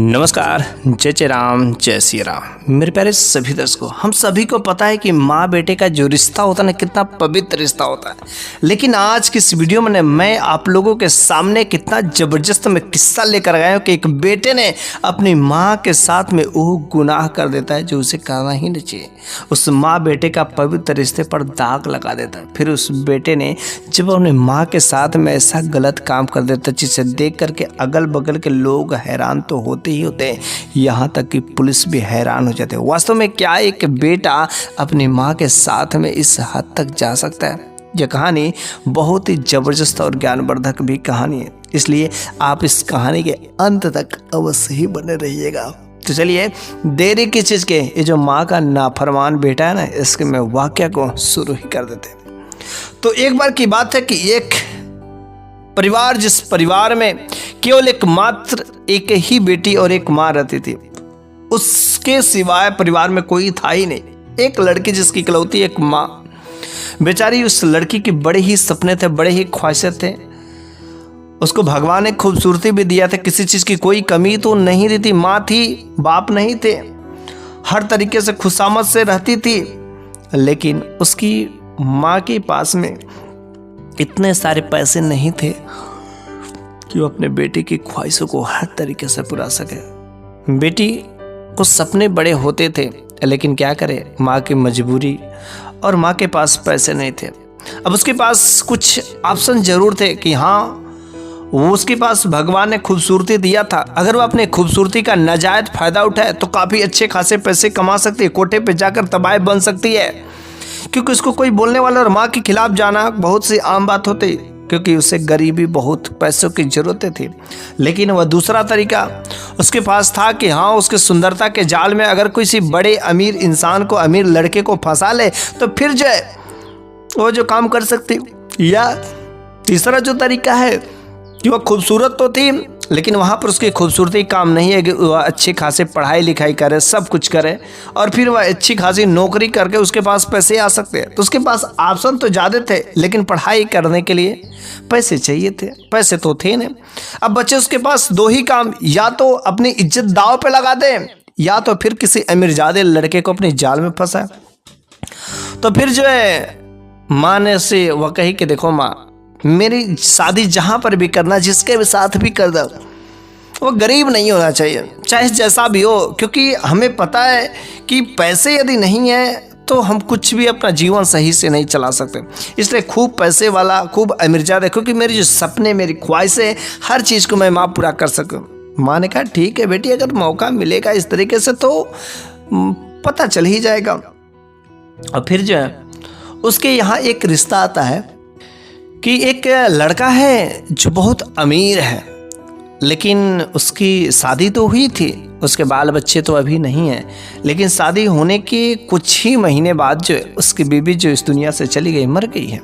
नमस्कार, जय जय राम, जय श्री राम। मेरे प्यारे सभी दर्शकों, हम सभी को पता है कि माँ बेटे का जो रिश्ता होता है ना, कितना पवित्र रिश्ता होता है। लेकिन आज की इस वीडियो में मैं आप लोगों के सामने कितना ज़बरदस्त मैं किस्सा लेकर आया हूँ कि एक बेटे ने अपनी माँ के साथ में वो गुनाह कर देता है जो उसे करना ही नहीं चाहिए। उस माँ बेटे का पवित्र रिश्ते पर दाग लगा देता है। फिर उस बेटे ने जब अपनी माँ के साथ में ऐसा गलत काम कर देता है जिसे देख करके अगल बगल के लोग हैरान तो होते ही होते हैं, यहाँ तक कि पुलिस भी हैरान हो जाते हैं। वास्तव में क्या एक बेटा अपनी माँ के साथ में इस हद तक जा सकता है? यह कहानी बहुत ही ज़बरदस्त और ज्ञानवर्धक भी कहानी है, इसलिए आप इस कहानी के अंत तक अवश्य ही बने रहिएगा। तो चलिए देरी किस चीज़ के, ये जो माँ का नाफरमान बेटा है ना, इसके मैं वाक्य को शुरू ही कर देते हैं। तो एक बार की बात है कि एक परिवार, जिस परिवार में केवल मात्र एक ही बेटी और एक माँ रहती थी, उसके सिवाय परिवार में कोई था ही नहीं। एक लड़की जिसकी इकलौती एक माँ, बेचारी उस लड़की के बड़े ही सपने थे, बड़े ही ख्वाहिशें थे। उसको भगवान ने खूबसूरती भी दिया था, किसी चीज़ की कोई कमी तो नहीं रहती। माँ थी, बाप नहीं थे, हर तरीके से खुशामद से रहती थी। लेकिन उसकी माँ के पास में इतने सारे पैसे नहीं थे कि वो अपने बेटे की ख्वाहिशों को हर तरीके से पूरा सके। बेटी को सपने बड़े होते थे, लेकिन क्या करे, माँ की मजबूरी और माँ के पास पैसे नहीं थे। अब उसके पास कुछ ऑप्शन जरूर थे कि हाँ, वो उसके पास भगवान ने खूबसूरती दिया था, अगर वो अपने खूबसूरती का नाजायज फायदा उठाए तो काफ़ी अच्छे खासे पैसे कमा सकती है, कोटे पे जाकर तबाह बन सकती है। क्योंकि उसको कोई बोलने वाला और माँ के खिलाफ जाना बहुत सी आम बात होती, क्योंकि उसे गरीबी, बहुत पैसों की ज़रूरतें थी। लेकिन वह दूसरा तरीका उसके पास था कि हाँ, उसके सुंदरता के जाल में अगर किसी बड़े अमीर इंसान को, अमीर लड़के को फंसा ले तो फिर जो है वो जो काम कर सकती। या तीसरा जो तरीका है कि वह खूबसूरत तो थी, लेकिन वहाँ पर उसकी खूबसूरती काम नहीं है कि वह अच्छी खासी पढ़ाई लिखाई करे, सब कुछ करे और फिर वह अच्छी खासी नौकरी करके उसके पास पैसे आ सकते हैं। तो उसके पास ऑप्शन तो ज़्यादा थे, लेकिन पढ़ाई करने के लिए पैसे चाहिए थे, पैसे तो थे नहीं। अब बच्चे उसके पास दो ही काम, या तो अपनी इज्जत दांव पे लगा दे, या तो फिर किसी अमीरजादे लड़के को अपने जाल में फंसा। तो फिर जो है माँ ने से वह कही कि देखो माँ, मेरी शादी जहाँ पर भी करना, जिसके भी साथ भी कर दो, वो गरीब नहीं होना चाहिए, चाहे जैसा भी हो। क्योंकि हमें पता है कि पैसे यदि नहीं है तो हम कुछ भी अपना जीवन सही से नहीं चला सकते। इसलिए खूब पैसे वाला, खूब अमीरजादा, क्योंकि मेरे जो सपने, मेरी ख्वाहिशें, हर चीज़ को मैं माँ पूरा कर सकूँ। माँ ने कहा ठीक है बेटी, अगर मौका मिलेगा इस तरीके से तो पता चल ही जाएगा। और फिर जो है उसके यहाँ एक रिश्ता आता है कि एक लड़का है जो बहुत अमीर है, लेकिन उसकी शादी तो हुई थी, उसके बाल बच्चे तो अभी नहीं हैं। लेकिन शादी होने के कुछ ही महीने बाद जो है उसकी बीवी जो इस दुनिया से चली गई, मर गई है।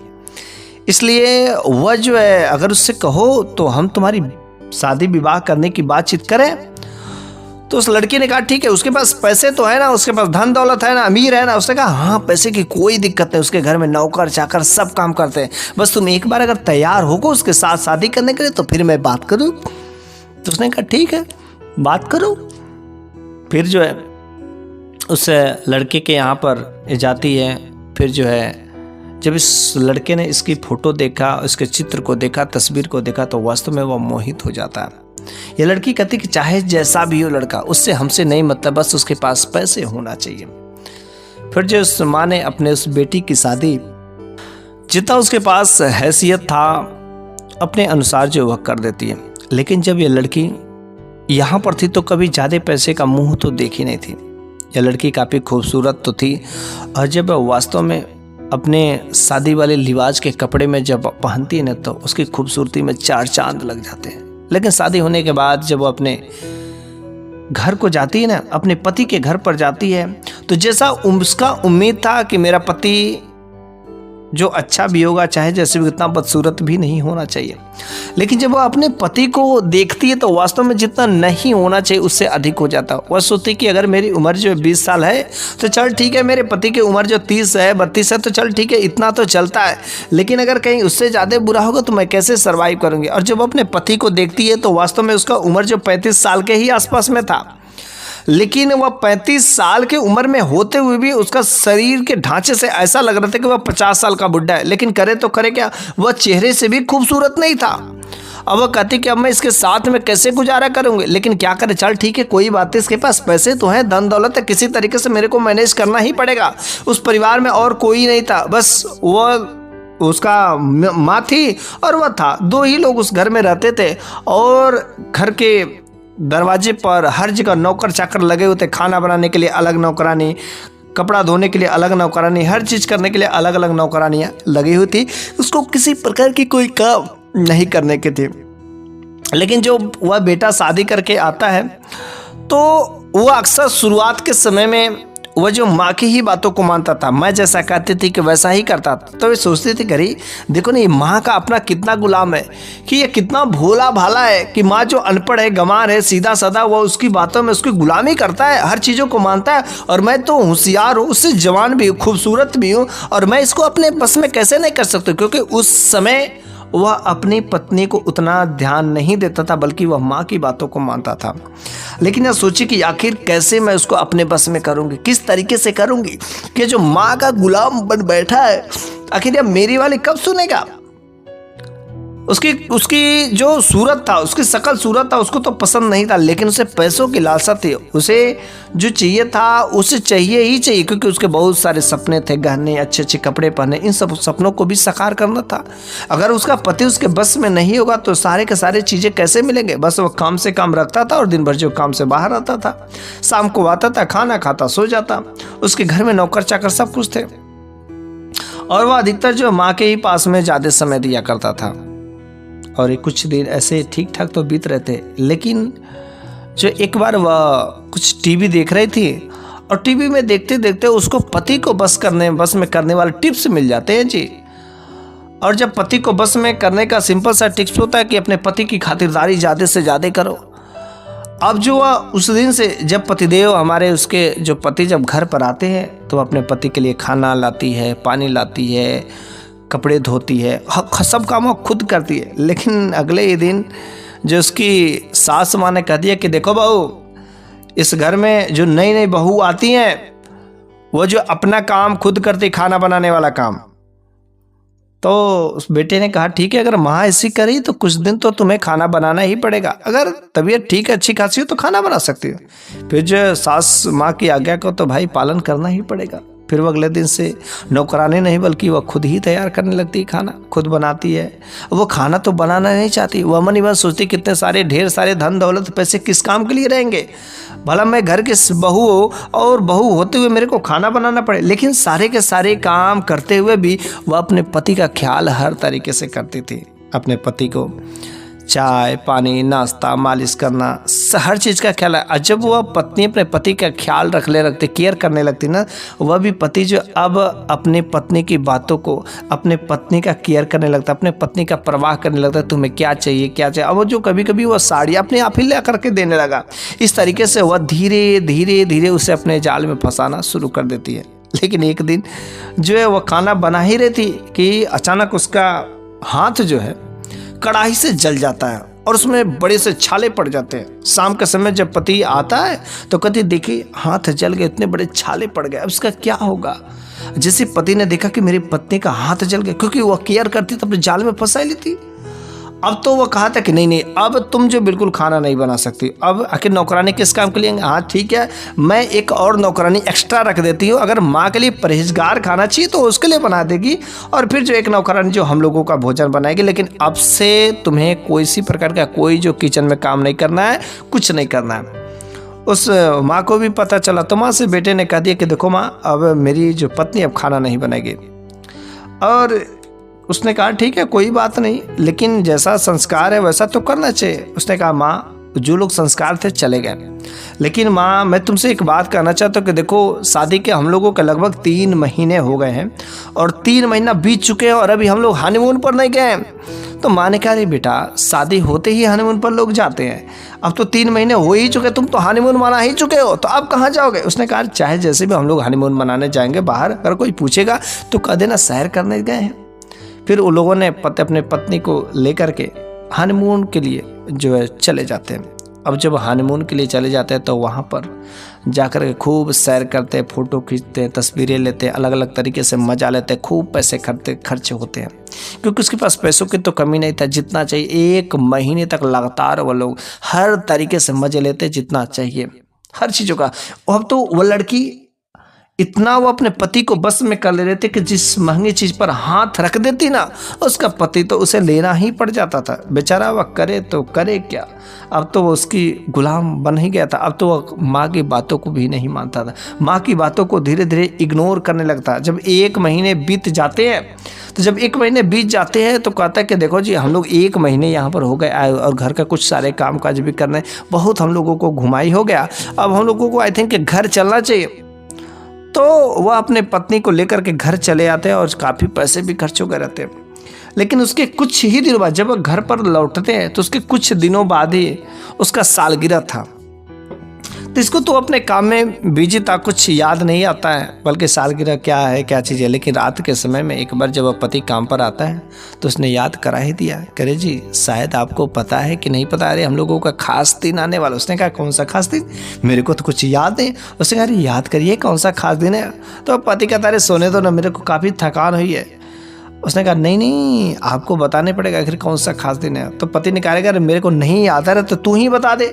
इसलिए वह जो है, अगर उससे कहो तो हम तुम्हारी शादी विवाह करने की बातचीत करें। तो उस लड़की ने कहा ठीक है, उसके पास पैसे तो है ना, उसके पास धन दौलत है ना, अमीर है ना। उसने कहा हाँ, पैसे की कोई दिक्कत नहीं, उसके घर में नौकर चाकर सब काम करते हैं, बस तुम एक बार अगर तैयार होगो उसके साथ शादी करने के लिए तो फिर मैं बात करूँ। तो उसने कहा ठीक है, बात करो। फिर जो है उस लड़के के यहाँ पर जाती है। फिर जो है जब इस लड़के ने इसकी फ़ोटो देखा, इसके चित्र को देखा, तस्वीर को देखा, तो वास्तव में वह मोहित हो जाता है। ये लड़की कहती कि चाहे जैसा भी हो लड़का, उससे हमसे नहीं मतलब, बस उसके पास पैसे होना चाहिए। फिर जो उस माँ ने अपने उस बेटी की शादी, जितना उसके पास हैसियत था, अपने अनुसार जो वह कर देती है। लेकिन जब ये लड़की यहाँ पर थी तो कभी ज़्यादा पैसे का मुंह तो देखी नहीं थी। यह लड़की काफ़ी खूबसूरत तो थी, और जब वास्तव में अपने शादी वाले लिबास के कपड़े में जब पहनती है ना, तो उसकी खूबसूरती में चार चांद लग जाते हैं। लेकिन शादी होने के बाद जब वो अपने घर को जाती है ना, अपने पति के घर पर जाती है, तो जैसा उसका उम्मीद था कि मेरा पति जो अच्छा भी होगा, चाहे जैसे भी, उतना बदसूरत भी नहीं होना चाहिए। लेकिन जब वह अपने पति को देखती है तो वास्तव में जितना नहीं होना चाहिए उससे अधिक हो जाता है। वह सोचती कि अगर मेरी उम्र जो 20 साल है तो चल ठीक है, मेरे पति की उम्र जो 30 है 32 है तो चल ठीक है, इतना तो चलता है। लेकिन अगर कहीं उससे ज़्यादा बुरा होगा तो मैं कैसे सर्वाइव करूँगी। और जब अपने पति को देखती है तो वास्तव में उसका उम्र जो 35 साल के ही आसपास में था, लेकिन वह 35 साल की उम्र में होते हुए भी उसका शरीर के ढांचे से ऐसा लग रहा था कि वह 50 साल का बुढ़ा है। लेकिन करे तो करे क्या, वह चेहरे से भी खूबसूरत नहीं था। अब वह कहती कि अब मैं इसके साथ में कैसे गुजारा करूंगी। लेकिन क्या करे, चल ठीक है, कोई बात नहीं, इसके पास पैसे तो हैं, धन दौलत है, किसी तरीके से मेरे को मैनेज करना ही पड़ेगा। उस परिवार में और कोई नहीं था, बस वह उसका माँ थी और वह था। दो ही लोग उस घर में रहते थे और घर के दरवाजे पर हर जगह नौकर चाकर लगे हुए थे। खाना बनाने के लिए अलग नौकरानी, कपड़ा धोने के लिए अलग नौकरानी, हर चीज़ करने के लिए अलग अलग नौकरानियाँ लगी हुई थी। उसको किसी प्रकार की कोई काम नहीं करने की थी। लेकिन जो वह बेटा शादी करके आता है तो वह अक्सर शुरुआत के समय में वह जो माँ की ही बातों को मानता था। मैं जैसा कहती थी कि वैसा ही करता था। तो वे सोचती थी, घरी देखो ना, ये माँ का अपना कितना गुलाम है, कि ये कितना भोला भाला है, कि माँ जो अनपढ़ है, गंवार है, सीधा साधा, वह उसकी बातों में उसकी गुलामी करता है, हर चीज़ों को मानता है। और मैं तो होशियार हूँ, उससे जवान भी हूँ, खूबसूरत भी हूँ, और मैं इसको अपने बस में कैसे नहीं कर सकती। क्योंकि उस समय वह अपनी पत्नी को उतना ध्यान नहीं देता था, बल्कि वह माँ की बातों को मानता था। लेकिन यह सोची कि आखिर कैसे मैं उसको अपने बस में करूँगी, किस तरीके से करूँगी कि जो माँ का गुलाम बन बैठा है, आखिर यह मेरी वाली कब सुनेगा। उसकी जो सूरत था, उसकी शकल सूरत था, उसको तो पसंद नहीं था, लेकिन उसे पैसों की लालसा थी। उसे जो चाहिए था उसे चाहिए ही चाहिए, क्योंकि उसके बहुत सारे सपने थे, गहने, अच्छे अच्छे कपड़े पहने, इन सब सपनों को भी साकार करना था। अगर उसका पति उसके बस में नहीं होगा तो सारे के सारे चीज़ें कैसे मिलेंगे। बस वो काम से काम रखता था और दिन भर जो काम से बाहर आता था, शाम को आता था, खाना खाता, सो जाता। उसके घर में नौकर चाकर सब कुछ थे और वह अधिकतर जो माँ के ही पास में ज़्यादा समय दिया करता था। और कुछ दिन ऐसे ठीक ठाक तो बीत रहे थे, लेकिन जो एक बार वह कुछ टीवी देख रही थी और टीवी में देखते देखते उसको पति को बस में करने वाले टिप्स मिल जाते हैं जी। और जब पति को बस में करने का सिंपल सा टिप्स होता है कि अपने पति की खातिरदारी ज़्यादा से ज़्यादा करो। अब जो वह उस दिन से, जब पतिदेव हमारे, उसके जो पति जब घर पर आते हैं तो अपने पति के लिए खाना लाती है, पानी लाती है, कपड़े धोती है, सब काम वो खुद करती है। लेकिन अगले ही दिन जो उसकी सास माँ ने कह दिया कि देखो बहू, इस घर में जो नई नई बहू आती हैं वो जो अपना काम खुद करती, खाना बनाने वाला काम। तो उस बेटे ने कहा ठीक है, अगर माँ ऐसी करी तो कुछ दिन तो तुम्हें खाना बनाना ही पड़ेगा। अगर तबीयत ठीक है, अच्छी खासी हो तो खाना बना सकती हो। फिर जो सास माँ की आज्ञा को तो भाई पालन करना ही पड़ेगा। फिर वो अगले दिन से नौकरानी नहीं बल्कि वह खुद ही तैयार करने लगती है, खाना खुद बनाती है। वो खाना तो बनाना नहीं चाहती, वो मन ही मन सोचती कितने सारे ढेर सारे धन दौलत पैसे किस काम के लिए रहेंगे, भला मैं घर के बहू हो और बहू होते हुए मेरे को खाना बनाना पड़े। लेकिन सारे के सारे काम करते हुए भी वह अपने पति का ख्याल हर तरीके से करती थी। अपने पति को चाय पानी, नाश्ता, मालिश करना, हर चीज़ का ख्याल है। और जब वह पत्नी अपने पति का ख्याल रखने लगती, केयर करने लगती ना, वह भी पति जो अब अपनी पत्नी की बातों को, अपने पत्नी का केयर करने लगता, अपने पत्नी का परवाह करने लगता, तुम्हें क्या चाहिए क्या चाहिए। अब वो जो कभी कभी वह साड़ी अपने आप ही ला करके देने लगा। इस तरीके से वह धीरे धीरे धीरे उसे अपने जाल में फंसाना शुरू कर देती है। लेकिन एक दिन जो है वह खाना बना ही रही थी कि अचानक उसका हाथ जो है कढ़ाई से जल जाता है और उसमें बड़े से छाले पड़ जाते हैं। शाम के समय जब पति आता है तो कहती देखिए हाथ जल गए, इतने बड़े छाले पड़ गए, अब इसका क्या होगा। जैसे पति ने देखा कि मेरी पत्नी का हाथ जल गया, क्योंकि वह केयर करती तो अपने जाल में फंसा लेती। अब तो वह कहा था कि नहीं, अब तुम जो बिल्कुल खाना नहीं बना सकती। अब आखिर नौकरानी किस काम के लिए? हाँ ठीक है, मैं एक और नौकरानी एक्स्ट्रा रख देती हूँ, अगर माँ के लिए परहेजगार खाना चाहिए तो उसके लिए बना देगी, और फिर जो एक नौकरानी जो हम लोगों का भोजन बनाएगी। लेकिन अब से तुम्हें कोई सी प्रकार का कोई जो किचन में काम नहीं करना है, कुछ नहीं करना है। उस माँ को भी पता चला, तो माँ से बेटे ने कह दिया कि देखो माँ, अब मेरी जो पत्नी अब खाना नहीं बनाएगी। और उसने कहा ठीक है कोई बात नहीं, लेकिन जैसा संस्कार है वैसा तो करना चाहिए। उसने कहा माँ जो लोग संस्कार थे चले गए। लेकिन माँ, मैं तुमसे एक बात कहना चाहता हूँ कि देखो, शादी के हम लोगों के लगभग 3 महीने हो गए हैं और 3 महीना बीत चुके हैं और अभी हम लोग हनीमून पर नहीं गए हैं। तो माँ ने कहा, अरे बेटा, शादी होते ही हनीमून पर लोग जाते हैं, अब तो 3 महीने हो ही चुके, तुम तो हनीमून मना ही चुके हो, तो अब कहाँ जाओगे? उसने कहा, चाहे जैसे भी हम लोग हनीमून मनाने जाएंगे बाहर, अगर कोई पूछेगा तो कह देना सैर करने गए हैं। फिर उन लोगों ने अपने पत्नी को लेकर के हनीमून के लिए जो है चले जाते हैं। अब जब हनीमून के लिए चले जाते हैं तो वहाँ पर जाकर के खूब सैर करते हैं, फ़ोटो खींचते हैं, तस्वीरें लेते हैं, अलग अलग तरीके से मज़ा लेते हैं, खूब पैसे खर्च होते हैं, क्योंकि उसके पास पैसों की तो कमी नहीं था, जितना चाहिए 1 महीने तक लगातार वो लोग हर तरीके से मज़े लेते जितना चाहिए, हर चीज़ों का। अब तो वो लड़की इतना वो अपने पति को बस में कर ले रहे थे कि जिस महंगी चीज़ पर हाथ रख देती ना, उसका पति तो उसे लेना ही पड़ जाता था। बेचारा वह करे तो करे क्या, अब तो वो उसकी गुलाम बन ही गया था। अब तो वह माँ की बातों को भी नहीं मानता था, माँ की बातों को धीरे धीरे इग्नोर करने लगता। जब 1 महीने बीत जाते हैं, तो जब 1 महीने बीत जाते हैं तो कहता है कि देखो जी, हम लोग 1 महीने यहाँ पर हो गए आए और घर का कुछ सारे काम काज भी करने, बहुत हम लोगों को घुमाई हो गया, अब हम लोगों को आई थिंक घर चलना चाहिए। तो वह अपने पत्नी को लेकर के घर चले आते हैं और काफ़ी पैसे भी खर्च हो गए रहते हैं। लेकिन उसके कुछ ही दिनों बाद जब वह घर पर लौटते हैं तो उसके कुछ दिनों बाद ही उसका सालगिरह था। तो इसको तो अपने काम में बिजी था, कुछ याद नहीं आता है, बल्कि सालगिरह क्या है, क्या चीज़ है। लेकिन रात के समय में एक बार जब वह पति काम पर आता है तो उसने याद करा ही दिया, करे जी शायद आपको पता है कि नहीं पता, अरे हम लोगों का खास दिन आने वाला। उसने कहा, कौन सा खास दिन? मेरे को तो कुछ याद नहीं। उसने कहा, अरे याद करिए कौन सा खास दिन है। तो पति कहता, अरे सोने दो ना, मेरे को काफ़ी थकान हुई है। उसने कहा, नहीं आपको बताने पड़ेगा आखिर कौन सा खास दिन है। तो पति ने कहा, अरे मेरे को नहीं याद है तो तू ही बता दे।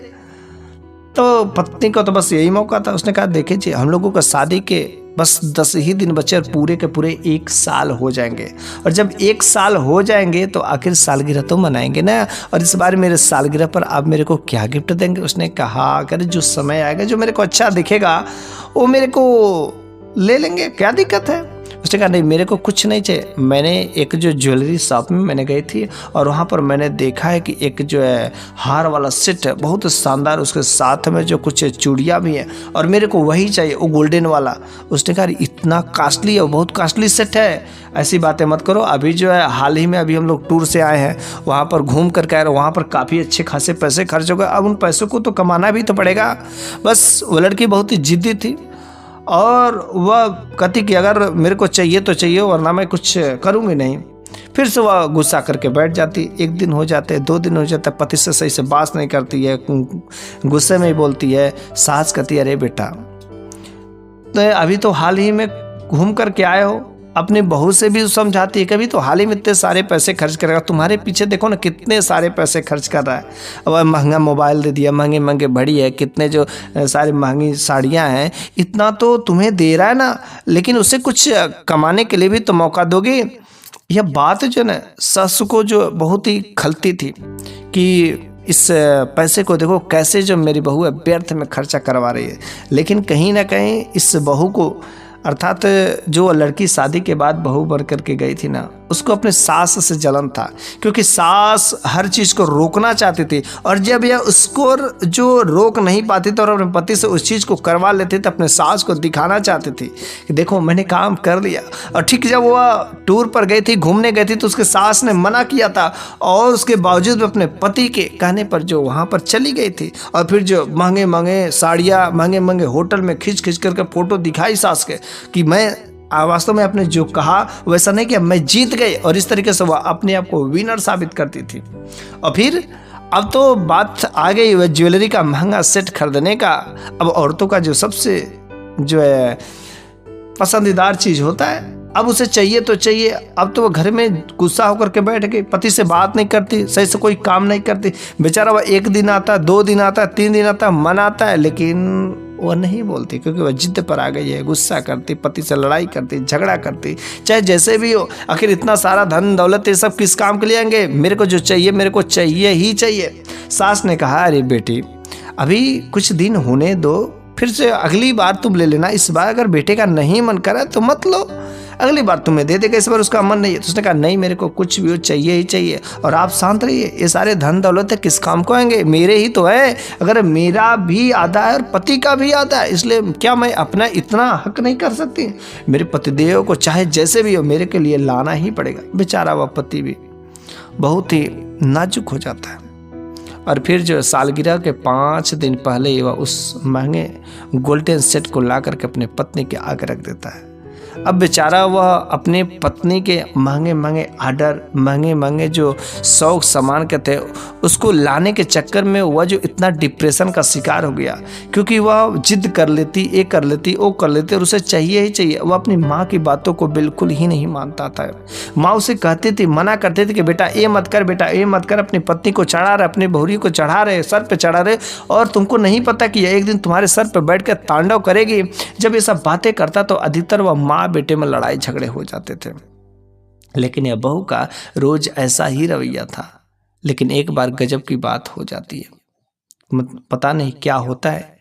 तो पत्नी को तो बस यही मौका था। उसने कहा, देखिए जी, हम लोगों का शादी के बस 10 ही दिन बचे और पूरे के पूरे 1 साल हो जाएंगे, और जब 1 साल हो जाएंगे तो आखिर सालगिरह तो मनाएंगे ना, और इस बार मेरे सालगिरह पर आप मेरे को क्या गिफ्ट देंगे? उसने कहा, अगर जो समय आएगा, जो मेरे को अच्छा दिखेगा, वो मेरे को ले लेंगे, क्या दिक्कत है? उसने कहा, नहीं मेरे को कुछ नहीं चाहिए। मैंने एक जो ज्वेलरी शॉप में मैंने गई थी और वहाँ पर मैंने देखा है कि एक जो है हार वाला सेट है, बहुत शानदार, उसके साथ में जो कुछ चूड़ियाँ भी हैं, और मेरे को वही चाहिए, वो गोल्डन वाला। उसने कहा, इतना कास्टली है, बहुत कास्टली सेट है, ऐसी बातें मत करो। अभी जो है हाल ही में अभी हम लोग टूर से आए हैं, वहाँ पर घूम कर के आए, वहाँ पर काफ़ी अच्छे खासे पैसे खर्च हो गए, अब उन पैसों को तो कमाना भी तो पड़ेगा। बस वो लड़की बहुत ही जिद्दी थी और वह कहती कि अगर मेरे को चाहिए तो चाहिए, वरना मैं कुछ करूँगी नहीं। फिर से वह गुस्सा करके बैठ जाती। 1 दिन हो जाते, 2 दिन हो जाते, पति से सही से बात नहीं करती है, गुस्से में ही बोलती है। सास कहती है, अरे बेटा, तो अभी तो हाल ही में घूम कर के आए हो, अपनी बहू से भी समझाती है, कभी तो हाल ही में इतने सारे पैसे खर्च करेगा, तुम्हारे पीछे देखो ना कितने सारे पैसे खर्च कर रहा है। अब महंगा मोबाइल दे दिया, महंगे महंगे घड़ी है, कितने जो सारी महंगी साड़ियाँ हैं, इतना तो तुम्हें दे रहा है ना, लेकिन उसे कुछ कमाने के लिए भी तो मौका दोगे। यह बात जो ना सासू को जो बहुत ही खलती थी कि इस पैसे को देखो कैसे जो मेरी बहू है व्यर्थ में खर्चा करवा रही है। लेकिन कहीं ना कहीं इस बहू को, अर्थात जो लड़की शादी के बाद बहू बन करके गई थी ना, उसको अपने सास से जलन था, क्योंकि सास हर चीज़ को रोकना चाहती थी, और जब यह उसको जो रोक नहीं पाती थी और अपने पति से उस चीज़ को करवा लेती थी, अपने सास को दिखाना चाहती थी कि देखो मैंने काम कर लिया। और ठीक जब वह टूर पर गई थी, घूमने गई थी, तो उसके सास ने मना किया था, और उसके बावजूद अपने पति के कहने पर जो वहाँ पर चली गई थी, और फिर जो महंगे महंगे साड़ियाँ, महंगे महंगे होटल में खींच खींच करके फ़ोटो दिखाई सास के कि मैं वास्तव में आपने जो कहा वैसा नहीं किया, मैं जीत गई। और इस तरीके से वह अपने आप को विनर साबित करती थी। और फिर अब तो बात आ गई वह ज्वेलरी का महंगा सेट खरीदने का। अब औरतों का जो सबसे जो है पसंदीदार चीज़ होता है, अब उसे चाहिए तो चाहिए। अब तो वो घर में गुस्सा होकर के बैठ गई, पति से बात नहीं करती, सही से कोई काम नहीं करती। बेचारा वह 1 दिन आता, 2 दिन आता, 3 दिन आता, मनाता है, लेकिन वह नहीं बोलती, क्योंकि वह जिद पर आ गई है। गुस्सा करती, पति से लड़ाई करती, झगड़ा करती, चाहे जैसे भी हो। आखिर इतना सारा धन दौलत ये सब किस काम के लिए आएंगे? मेरे को जो चाहिए मेरे को चाहिए ही चाहिए। सास ने कहा, अरे बेटी अभी कुछ दिन होने दो, फिर से अगली बार तुम ले लेना, इस बार अगर बेटे का नहीं मन करा तो मत लो, अगली बार तुम्हें दे देगा, इस बार उसका मन नहीं है। तो उसने कहा नहीं, मेरे को कुछ भी हो चाहिए ही चाहिए, और आप शांत रहिए, ये सारे धन दौलत है किस काम को आएंगे, मेरे ही तो है। अगर मेरा भी आधा है और पति का भी आधा है, इसलिए क्या मैं अपना इतना हक नहीं कर सकती? मेरे पतिदेव को चाहे जैसे भी हो मेरे के लिए लाना ही पड़ेगा। बेचारा वह पति भी बहुत ही नाजुक हो जाता है। और फिर जो सालगिरह के 5 दिन पहले वह उस महंगे गोल्डन सेट को ला करके अपने पत्नी के आगे रख देता है। अब बेचारा वह अपने पत्नी के महंगे महंगे आर्डर, महंगे महंगे जो शौक सामान के थे, उसको लाने के चक्कर में वह जो इतना डिप्रेशन का शिकार हो गया, क्योंकि वह जिद कर लेती, ये कर लेती, वो कर लेती, और उसे चाहिए ही चाहिए। वह अपनी माँ की बातों को बिल्कुल ही नहीं मानता था। माँ उसे कहती थी, मना करती थी कि बेटा ये मत कर, बेटा ये मत कर। अपनी पत्नी को चढ़ा रहे, अपनी बहुरी को चढ़ा रहे, सर पे चढ़ा रहे, और तुमको नहीं पता कि एक दिन तुम्हारे सर पे बैठ कर तांडव करेगी। जब ये सब बातें करता तो अधिकतर वह माँ बेटे में लड़ाई झगड़े हो जाते थे। लेकिन यह बहू का रोज ऐसा ही रवैया था। लेकिन एक बार गजब की बात हो जाती है। पता नहीं क्या होता है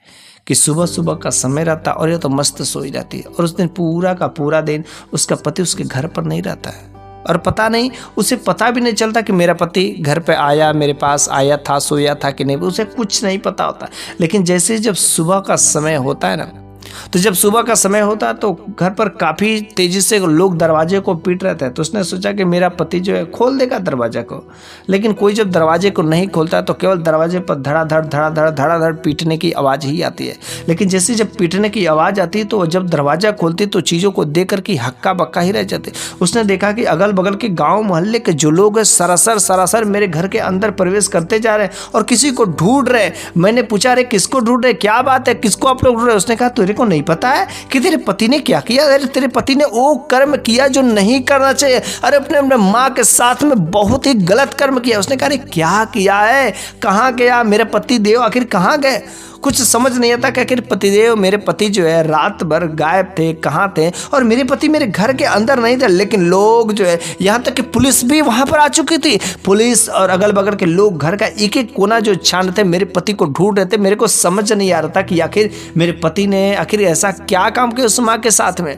कि सुबह सुबह का समय रहता और यह तो मस्त सोई जाती है, और उस दिन पूरा का पूरा दिन उसका पति उसके घर पर नहीं रहता है। और पता नहीं, उसे पता भी नहीं चलता कि मेरा पति घर पे आया, मेरे पास आया था, सोया था कि नहीं, उसे कुछ नहीं पता होता। लेकिन जैसे जब सुबह का समय होता है ना, तो जब सुबह का समय होता तो घर पर काफ़ी तेज़ी से लोग दरवाजे को पीट रहे थे। तो उसने सोचा कि मेरा पति जो है खोल देगा दरवाजे को। लेकिन कोई जब दरवाजे को नहीं खोलता तो केवल दरवाजे पर धड़ाधड़ पीटने की आवाज़ ही आती है। लेकिन जैसे जब पीटने की आवाज़ आती तो जब दरवाज़ा खोलती तो चीज़ों को देख कर के हक्का बक्का ही रह जाते। उसने देखा कि अगल बगल के गाँव मोहल्ले के जो लोग हैं सरासर मेरे घर के अंदर प्रवेश करते जा रहे हैं और किसी को ढूंढ रहे। मैंने पूछा, अरे किसको ढूंढ रहे, क्या बात है, किसको आप लोग ढूंढ रहे? उसने कहा तेरे को नहीं पता है कि तेरे पति ने क्या किया? अरे तेरे पति ने वो कर्म किया जो नहीं करना चाहिए। अरे अपने माँ के साथ में बहुत ही गलत कर्म किया। उसने कहा, अरे क्या किया है, कहाँ गया मेरे पति देव, आखिर कहाँ गए? कुछ समझ नहीं आता कि आखिर पतिदेव, मेरे पति जो है रात भर गायब थे, कहाँ थे, और मेरे पति मेरे घर के अंदर नहीं थे। लेकिन लोग जो है, यहाँ तक कि पुलिस भी वहाँ पर आ चुकी थी। पुलिस और अगल बगल के लोग घर का एक एक कोना जो छानते मेरे पति को ढूंढ रहे थे। मेरे को समझ नहीं आ रहा था कि आखिर मेरे पति ने आखिर ऐसा क्या काम किया उस माँ के साथ में।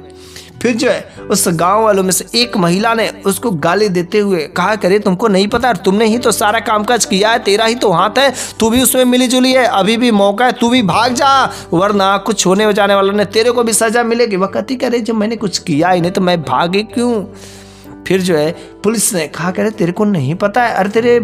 फिर जो है उस गांव वालों में से एक महिला ने उसको गाली देते हुए कहा, करे तुमको नहीं पता, तुमने ही तो सारा कामकाज किया है, तेरा ही तो हाथ है, तू भी उसमें मिली जुली है, अभी भी मौका है, तू भी भाग जा, वरना कुछ होने जाने वाला नहीं, तेरे को भी सजा मिलेगी। वह कहती, करे जब मैंने कुछ किया ही नहीं तो मैं भागी क्यों? फिर जो है पुलिस ने कहा, करे तेरे को नहीं पता है, अरे तेरे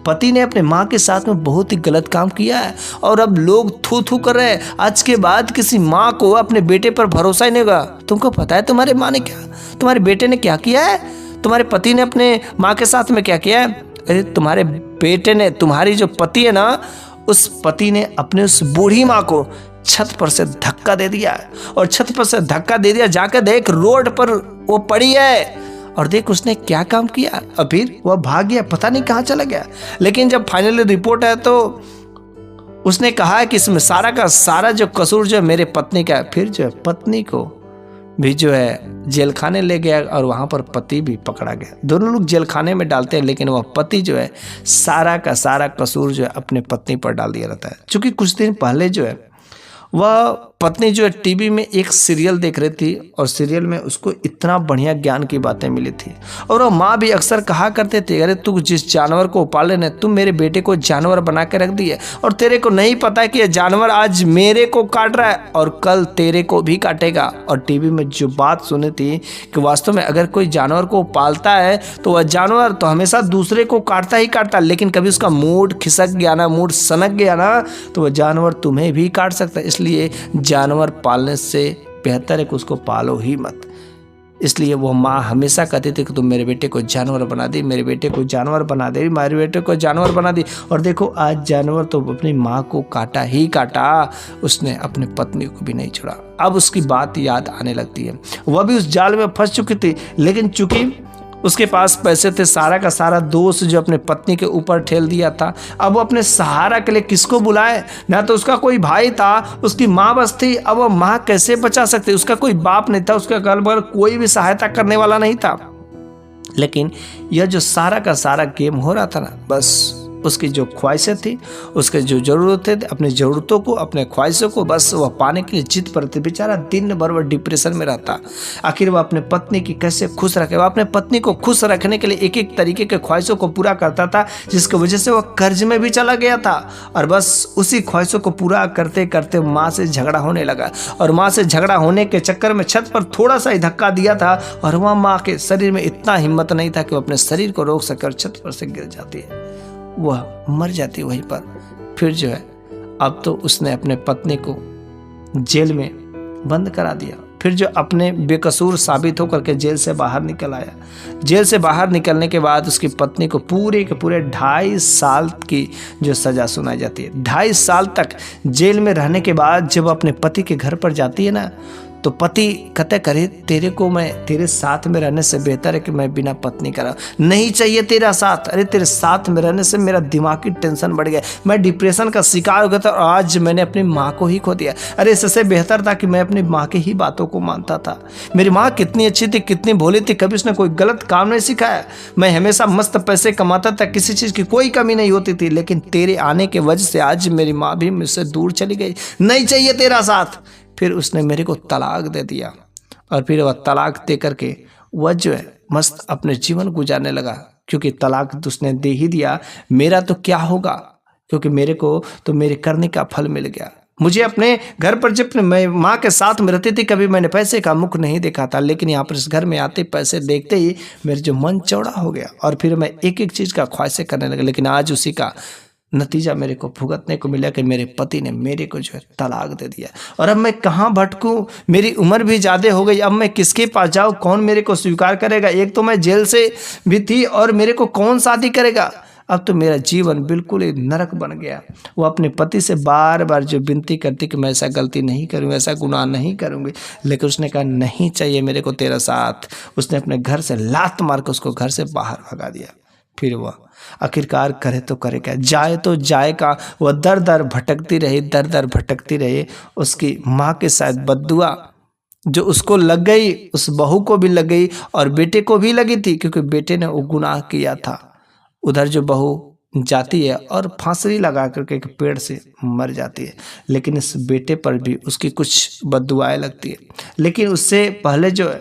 पति ने अपने माँ के साथ में बहुत ही गलत काम किया है और अब लोग थू थू कर रहे हैं। आज के बाद किसी माँ को अपने बेटे पर भरोसा ही नहीं होगा। तुमको पता है तुम्हारे माँ ने क्या, तुम्हारे बेटे ने क्या किया है, तुम्हारे पति ने अपने माँ के साथ में क्या किया है? अरे तुम्हारे बेटे ने, तुम्हारी जो पति है ना, उस पति ने अपने उस बूढ़ी माँ को छत पर से धक्का दे दिया, और छत पर से धक्का दे दिया, जाकर देख रोड पर वो पड़ी है, और देख उसने क्या काम किया। और फिर वह भाग गया, पता नहीं कहाँ चला गया। लेकिन जब फाइनली रिपोर्ट है तो उसने कहा कि इसमें सारा का सारा जो कसूर जो है मेरे पत्नी का है। फिर जो है पत्नी को भी जो है जेल खाने ले गया और वहाँ पर पति भी पकड़ा गया। दोनों लोग जेल खाने में डालते हैं, लेकिन वह पति जो है सारा का सारा कसूर जो है अपने पत्नी पर डाल दिया रहता है। क्योंकि कुछ दिन पहले जो है वह पत्नी जो है टीवी में एक सीरियल देख रही थी और सीरियल में उसको इतना बढ़िया ज्ञान की बातें मिली थी। और वह माँ भी अक्सर कहा करते थे, अरे तू जिस जानवर को पाले ने, तुम मेरे बेटे को जानवर बना के रख दिए और तेरे को नहीं पता है कि यह जानवर आज मेरे को काट रहा है और कल तेरे को भी काटेगा। और टीवी में जो बात सुनी थी कि वास्तव में अगर कोई जानवर को पालता है तो वह जानवर तो हमेशा दूसरे को काटता ही काटता, लेकिन कभी उसका मूड खिसक गया ना, मूड सनक गया ना, तो वह जानवर तुम्हें भी काट सकता है। इसलिए जानवर पालने से बेहतर है कि उसको पालो ही मत। इसलिए वो माँ हमेशा कहती थी कि तुम मेरे बेटे को जानवर बना दी, मेरे बेटे को जानवर बना दे, मेरे बेटे को जानवर बना दी। और देखो आज जानवर तो अपनी माँ को काटा ही काटा, उसने अपनी पत्नी को भी नहीं छोड़ा। अब उसकी बात याद आने लगती है। वह भी उस जाल में फंस चुकी थी, लेकिन चूंकि उसके पास पैसे थे, सारा का सारा दोष जो अपने पत्नी के ऊपर ठेल दिया था। अब वो अपने सहारा के लिए किसको बुलाए? ना तो उसका कोई भाई था, उसकी माँ बस थी। अब वो माँ कैसे बचा सकती? उसका कोई बाप नहीं था, उसका अगल बगल कोई भी सहायता करने वाला नहीं था। लेकिन यह जो सारा का सारा गेम हो रहा था ना, बस उसकी जो ख्वाहिशें थी, उसके जो ज़रूरतें थी, अपनी ज़रूरतों को, अपने ख्वाहिशों को बस वह पाने के लिए जिद पर थे। बेचारा दिन भर वह डिप्रेशन में रहता। आखिर वह अपने पत्नी की कैसे खुश रखे। वह अपने पत्नी को खुश रखने के लिए एक एक तरीके के ख्वाहिशों को पूरा करता था, जिसकी वजह से वह कर्ज में भी चला गया था। और बस उसी ख्वाहिशों को पूरा करते करते माँ से झगड़ा होने लगा। और माँ से झगड़ा होने के चक्कर में छत पर थोड़ा सा ही धक्का दिया था और वह माँ के शरीर में इतना हिम्मत नहीं था कि वो अपने शरीर को रोक सके और छत पर से गिर जाती है, वह मर जाती वहीं पर। फिर जो है अब तो उसने अपने पत्नी को जेल में बंद करा दिया। फिर जो अपने बेकसूर साबित होकर के जेल से बाहर निकल आया। जेल से बाहर निकलने के बाद उसकी पत्नी को पूरे के पूरे 2.5 साल की जो सज़ा सुनाई जाती है। 2.5 साल तक जेल में रहने के बाद जब अपने पति के घर पर जाती है ना, तो पति कहते करे तेरे को मैं तेरे साथ में रहने से बेहतर है कि मैं बिना पत्नी का रहूं। नहीं चाहिए तेरा साथ। अरे तेरे साथ में रहने से मेरा दिमागी टेंशन बढ़ गया, मैं डिप्रेशन का शिकार हो गया था और आज मैंने अपनी माँ को ही खो दिया। अरे इससे बेहतर था कि मैं अपनी माँ की ही बातों को मानता था। मेरी माँ कितनी अच्छी थी, कितनी भोली थी, कभी उसने कोई गलत काम नहीं सिखाया। मैं हमेशा मस्त पैसे कमाता था, किसी चीज़ की कोई कमी नहीं होती थी। लेकिन तेरे आने के वजह से आज मेरी माँ भी मुझसे दूर चली गई। नहीं चाहिए तेरा साथ। फिर उसने मेरे को तलाक दे दिया और फिर वह तलाक दे करके वह जो है मस्त अपने जीवन गुजारने लगा, क्योंकि तलाक तो उसने दे ही दिया। मेरा तो क्या होगा, क्योंकि मेरे को तो मेरे करने का फल मिल गया। मुझे अपने घर पर जब मैं माँ के साथ में रहती थी कभी मैंने पैसे का मुख नहीं देखा था, लेकिन यहाँ पर इस घर में आते पैसे देखते ही मेरे जो मन चौड़ा हो गया और फिर मैं एक एक चीज़ का ख्वाहिशें करने लगा। लेकिन आज उसी का नतीजा मेरे को भुगतने को मिला कि मेरे पति ने मेरे को जो है तलाक दे दिया। और अब मैं कहाँ भटकूं, मेरी उम्र भी ज़्यादा हो गई, अब मैं किसके पास जाऊं, कौन मेरे को स्वीकार करेगा। एक तो मैं जेल से भी थी और मेरे को कौन शादी करेगा। अब तो मेरा जीवन बिल्कुल ही नरक बन गया। वो अपने पति से बार बार जो विनती करती कि मैं ऐसा गलती नहीं करूँगी, ऐसा गुनाह नहीं करूँगी, लेकिन उसने कहा नहीं चाहिए मेरे को तेरा साथ। उसने अपने घर से लात मार कर उसको घर से बाहर भगा दिया। फिर वह आखिरकार करे तो करे क्या, जाए तो जाए का। वह दर दर भटकती रही, दर दर भटकती रही। उसकी माँ के शायद बद्दुआ जो उसको लग गई, उस बहू को भी लग गई और बेटे को भी लगी थी, क्योंकि बेटे ने वो गुनाह किया था। उधर जो बहू जाती है और फांसी लगा करके एक पेड़ से मर जाती है, लेकिन इस बेटे पर भी उसकी कुछ बद्दुआएं लगती है। लेकिन उससे पहले जो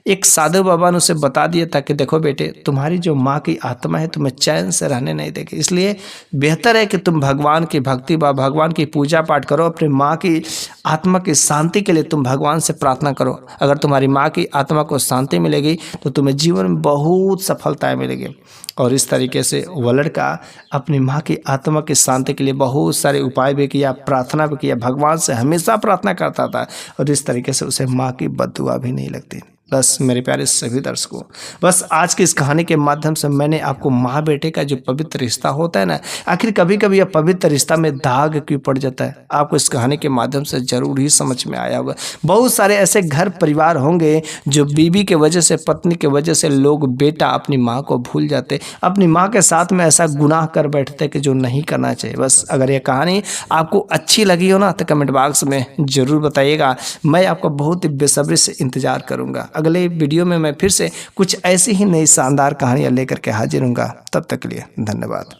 एक साधु बाबा ने उसे बता दिया था कि देखो बेटे, तुम्हारी जो माँ की आत्मा है तुम्हें चैन से रहने नहीं देगी, इसलिए बेहतर है कि तुम भगवान की भक्ति व भगवान की पूजा पाठ करो। अपनी माँ की आत्मा की शांति के लिए तुम भगवान से प्रार्थना करो। अगर तुम्हारी माँ की आत्मा को शांति मिलेगी तो तुम्हें जीवन में बहुत सफलताएं मिलेगी। और इस तरीके से वह लड़का अपनी माँ की आत्मा की शांति के लिए बहुत सारे उपाय भी किया, प्रार्थना भी किया, भगवान से हमेशा प्रार्थना करता था और इस तरीके से उसे माँ की बद्दुआ भी नहीं लगती। बस मेरे प्यारे सभी दर्शकों, बस आज की इस कहानी के माध्यम से मैंने आपको माँ बेटे का जो पवित्र रिश्ता होता है ना, आखिर कभी कभी यह पवित्र रिश्ता में दाग क्यों पड़ जाता है, आपको इस कहानी के माध्यम से जरूर ही समझ में आया होगा। बहुत सारे ऐसे घर परिवार होंगे जो बीवी के वजह से, पत्नी के वजह से लोग बेटा अपनी माँ को भूल जाते, अपनी माँ के साथ में ऐसा गुनाह कर बैठते कि जो नहीं करना चाहिए। बस अगर यह कहानी आपको अच्छी लगी हो ना तो कमेंट बॉक्स में ज़रूर बताइएगा, मैं आपको बहुत ही बेसब्री से इंतज़ार करूँगा। अगले वीडियो में मैं फिर से कुछ ऐसी ही नई शानदार कहानियाँ लेकर के हाजिर हूँगा। तब तक के लिए धन्यवाद।